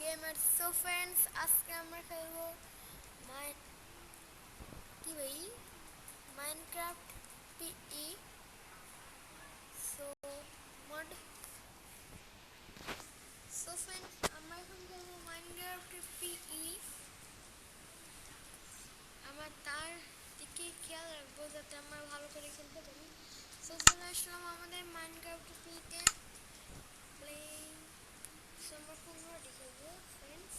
Gamer so friends आज के আমরা খেলবো মাই কি ভাই Minecraft PE so mod so friends আমরা এখন খেলবো মাইনক্রাফট পিই আমরা তার দিকে খেয়াল রাখবো যাতে আমরা ভালো করে খেলতে পারি সো চলে আসলাম আমাদের মাইনক্রাফট পিতে প্লেইং সো আমরা পুনরায় খেলবো फ्रेंड्स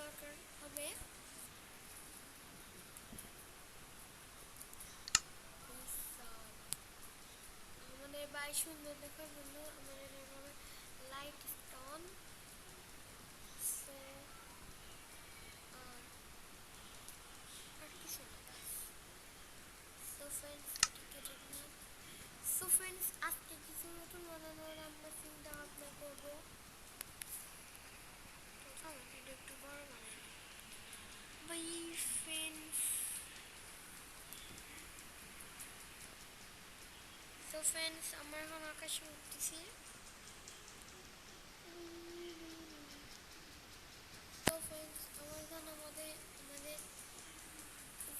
দরকার হবে আমাদের বাড়ি সুন্দর দেখার জন্য আমাদের এভাবে লাইট স্টোন সো আর কিছু না সো फ्रेंड्स সো फ्रेंड्स আজকে কিছু নতুন বানানোর আমরা চিন্তা ভাবনা করবো একটু বড় বানাই বাই फ्रेंड्स সো फ्रेंड्स আমরা এখন আকাশে উঠতেছি সো फ्रेंड्स আমার এখন আমাদের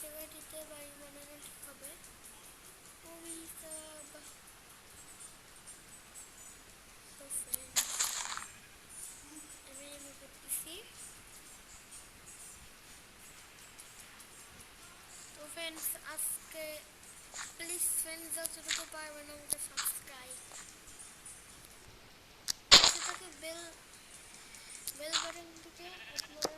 জায়গাটিতে বাড়ি বানানো ঠিক হবে ওই সব সো फ्रेंड्स আমি করতেছি তো फ्रेंड्स আজকে প্লিজ फ्रेंड्स যতটুকু পারবেন আমাকে সাবস্ক্রাইব সেটাকে বেল বাটন থেকে আপনারা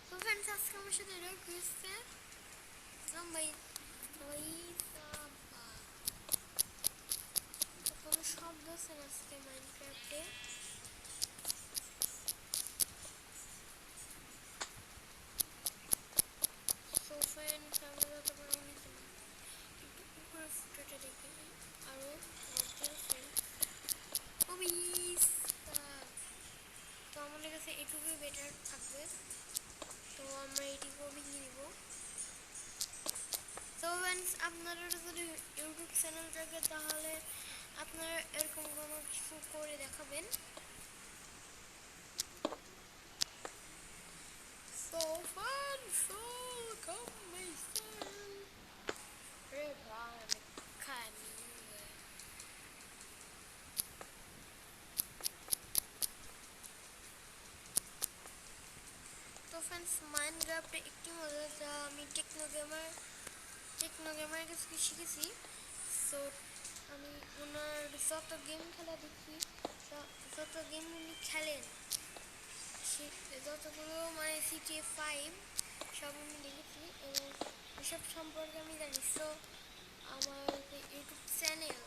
তো फ्रेंड्स আজকে আমার সাথে এটা হচ্ছে ভাই কোনো শব্দ আছে আজকে মাইনক্রাফটে সো फ्रेंड्स আমরা যত বড় নিতে একটু উপরে ফুটেটা দেখি আরো তো আমাদের কাছে এটুকুই বেটার থাকবে তো আমরা এটিকে ভেঙে নিব তো फ्रेंड्स আপনারা যদি ইউটিউব চ্যানেল থাকে তাহলে আপনারা এরকম কোনো কিছু করে দেখাবেন so fun so amazing তো फ्रेंड्स মাইনক্রাফটে একটি মজা যা আমি টেকনো গেমার কাছে শিখেছি সো আমি ওনার যত গেম খেলা দেখি যত গেম উনি খেলেন যতগুলো মানে GTA 5 সব আমি দেখেছি এবং এসব সম্পর্কে আমি জানি সো আমার যে ইউটিউব চ্যানেল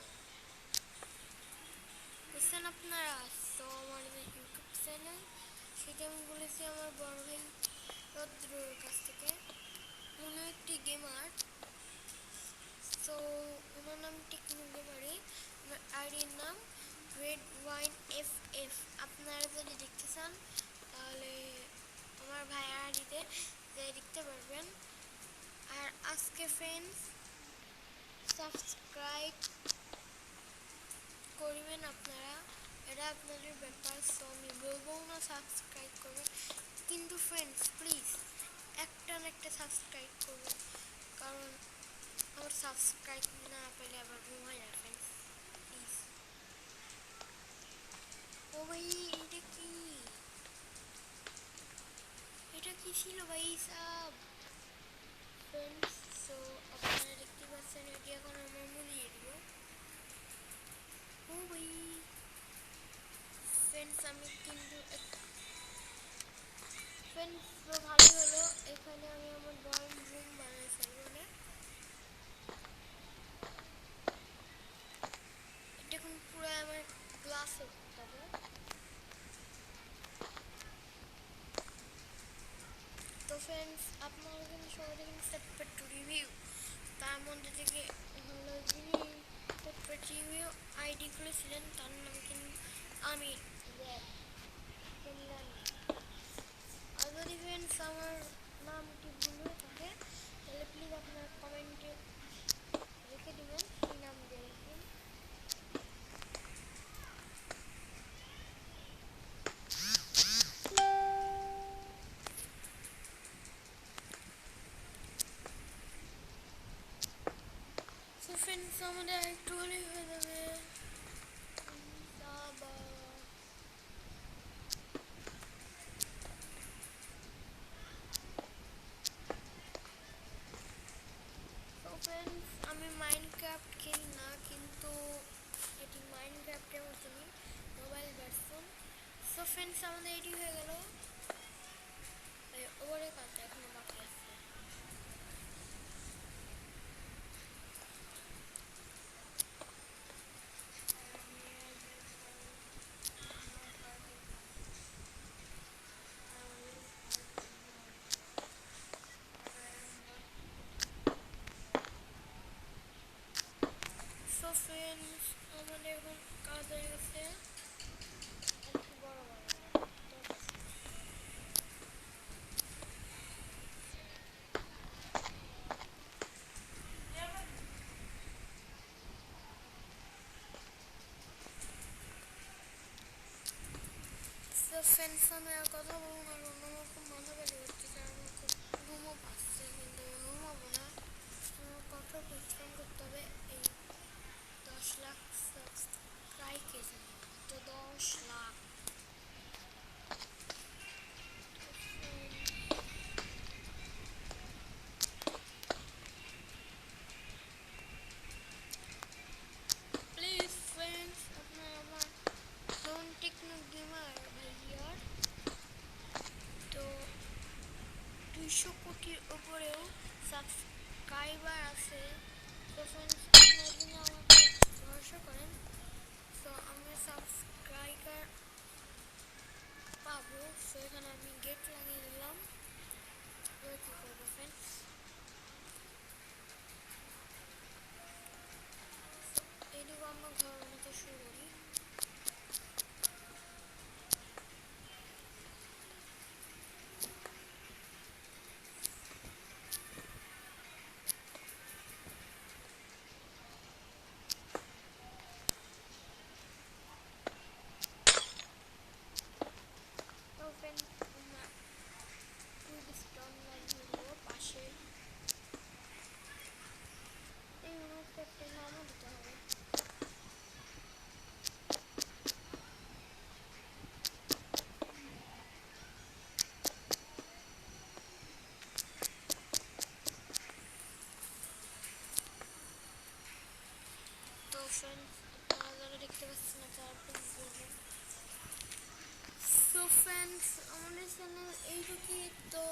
বুঝছেন আপনারা। তো আমার যে ইউটিউব চ্যানেল সেটা আমি বলেছি আমার বড় ভাই রদ্রুর কাছ থেকে, উনি একটি গেমার। তো ওনার নাম টেকনো গেমারে, আইডির নাম রেড ওয়াইন FF। আপনারা যদি দেখতে চান তাহলে আমার ভাইয়ের আইডিতে দেখতে পারবেন। আর আজকে ফ্রেন্ডস সাবস্ক্রাইব করবেন আপনারা, এটা আপনাদের ব্যাপার। সো আমি বলবো না সাবস্ক্রাইব করবেন, কিন্তু ফ্রেন্ডস প্লিজ একটা না একটা সাবস্ক্রাইব করবেন, কারণ আমার সাবস্ক্রাইব না পেলে আবার ঘুমাই না ফ্রেন্ডস, প্লিজ। ও ভাই এটা কি ছিল ভাই সাব ফ্রেন্ডস? সো আপনারা দেখতে পাচ্ছেন এটি এখন আমার মুড়িয়ে দিব। ও ভাই ফ্রেন্ডস আমি কিন্তু ফ্রেন্ডস তো ভালো হলো, এখানে আমি আমার ড্রয়িং রুম বানাই ফেলবো। এটা এখন পুরো আমার গ্লাসে করতে হবে। তো ফ্রেন্ডস আপনারা কিন্তু সবাই দেখেন সেপারেট রিভিউ, তার মধ্যে থেকে হলো যিনি সেপারেট রিভিউ আইডি খুলেছিলেন তার নাম কিন্তু আমি কিনলাম। আর যদি ফ্রেন্ডস আমার নামটি ভুল হয়ে থাকে তাহলে প্লিজ আপনার কমেন্টে রেখে দেবেন, সেই নাম দিয়ে রাখবেন। তো ফ্রেন্ডস আমাদের একটু হলেই হয়ে যাবে। ফ্রেন্ডস আমি মাইনক্রাফট খেলি না, কিন্তু এটি মাইনক্রাফটের মতনই মোবাইল ভার্সন। সো ফ্রেন্ডস আমাদের এটি হয়ে গেল, ওভারে কাজটা এখনো বাকি আছে। সো ফ্রেন্ডস আমাদের এখন কাজ হয়ে গেছে, একটু বড় বড় ফ্রেন্ডস আমি আর কথা বলবো না, কারণ আমার খুব মাথা ব্যথা হচ্ছে, কারণ আমার খুব ঘুমও পাচ্ছে, কিন্তু ঘুমাবো না, আমার কঠোর পরিশ্রম করতে হবে। এই 10 লাখ সাবস্ক্রাইব কেজি, তো 10 লাখ। প্লিজ ফ্রেন্ডস আপনার আমার নন টেকনো গেমার ভাইয়ার তো 200 কোটির উপরেও সাবস্ক্রাইবার আছে। তো ফ্রেন্ডস আপনারা যদি আমাকে ভরসা করেন তো আমরা সাবস্ক্রাইবার পাবো। সো এখানে আমি গেট লাগিয়ে দিলাম, এবার কী করবো ফ্রেন্ডস, এইটুকু আমরা ঘর বানাতে শুরু করি। তো ফ্রেন্ডস আমরা স্টোন লাগিয়ে দেবো পাশে, এই মুহূর্তে একটা নামও দিতে হবে। তো ফ্রেন্ডস আপনারা যারা দেখতে পাচ্ছেন না তারা প্লিজ বলবেন। সো ফ্রেন্ডস আমাদের চ্যানেল এইটুকুই, তো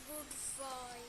গুড বাই।